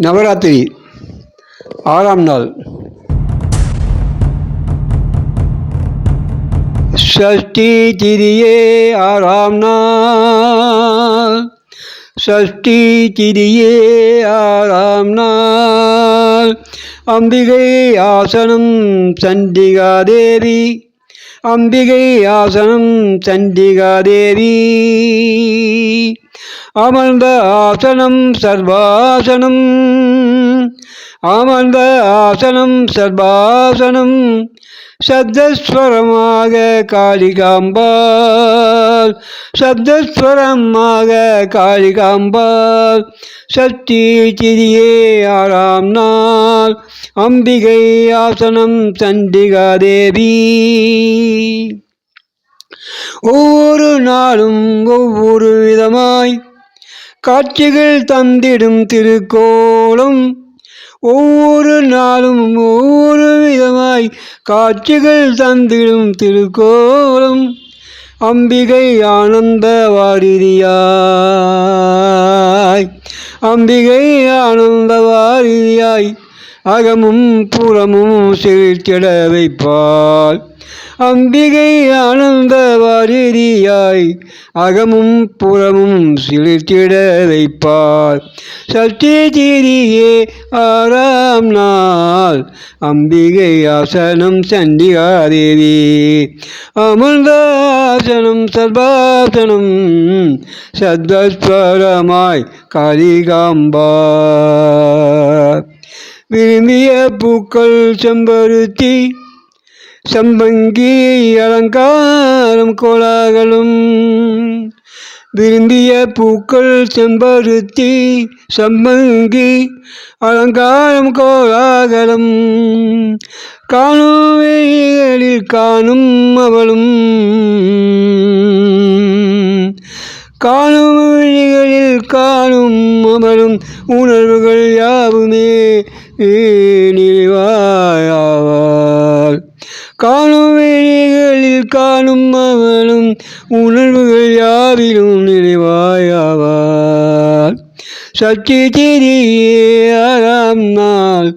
நவராத்திரி 6ஆம் நாள். ஷஷ்டி திதியே 6ஆம் நாள். ஷஷ்டி திதியே 6ஆம் நாள். அம்பிகை ஆசனம் சண்டிகாதேவி. அம்பிகை ஆசனம் சண்டிகாதேவி. அமர்ந்த ஆசனம் சர்வாசனம். அமர்ந்த ஆசனம் சர்வாசனம். சப்தஸ்வரமாக காளிகாம்பாள். சப்தஸ்வரமாக காளிகாம்பாள். சஷ்டி திதியே 6ஆம் நாள். அம்பிகை ஆசனம் சண்டிகாதேவி. ஒவ்வொரு நாளும் ஒவ்வொரு விதமாய் காட்சிகள் தந்திடும் திருக்கோலம். ஒவ்வொரு நாளும் ஒவ்வொரு விதமாய் காட்சிகள் தந்திடும் திருக்கோலம். அம்பிகை ஆனந்த வாரிதியாய். அம்பிகை ஆனந்த வாரிதியாய் அகமும் புறமும் செழித்திட வைப்பாள். அம்பிகை ஆனந்த வாரிதியாய் அகமும் புறமும் செழித்திட வைப்பாள். சஷ்டி திதியே 6ஆம் நாள். அம்பிகை ஆசனம் சண்டிகாதேவி. அமர்ந்த ஆசனம் சர்வாசனம். சத்வஸ்வரமாய் காளிகாம்பாள். விரும்பிய பூக்கள் செம்பருத்தி சம்பங்கி அலங்காரம் கோலாகலம். விரும்பிய பூக்கள் செம்பருத்தி சம்பங்கி அலங்காரம் கோலாகலம். காணும் வழிகளில் காணும் அவளும். காணும் வழிகளில் காணும் அவளும். உணர்வுகள் யாவுமே நிறைவாயாவாள். காணும் வழிகளில் காணும் அவளும். உணர்வுகள் யாவிலும் நிறைவாயாவாள். சஷ்டி திதியே 6ஆம் நாள்.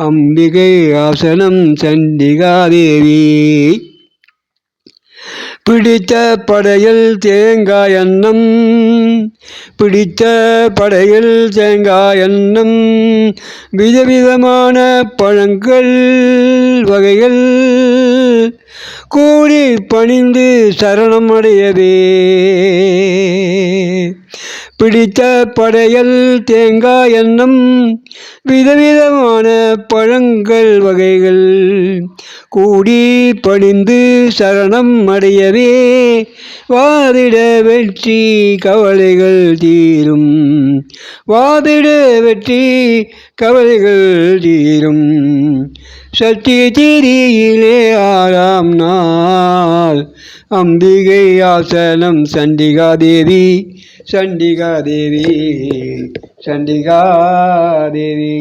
அம்பிகை ஆசனம் சண்டிகாதேவி. பிடித்த படையல் தேங்காய் அன்னம். பிடித்த படையல் தேங்காய் அன்னம். விதவிதமான பழங்கள் வகைகள் கூடி பணிந்து சரணம் அடையவே. பிடித்த படையல் தேங்காய் அன்னம். விதவிதமான பழங்கள் வகைகள் கூடி பணிந்து சரணம் அடையவே. வாதிட வெற்றி கவலைகள் தீரும். வாதிட வெற்றி கவலைகள் தீரும். சஷ்டி திதியிலே 6ஆம் நாள். அம்பிகை ஆசனம் சண்டிகாதேவி. சண்டிகாதேவி. சண்டிகாதேவி.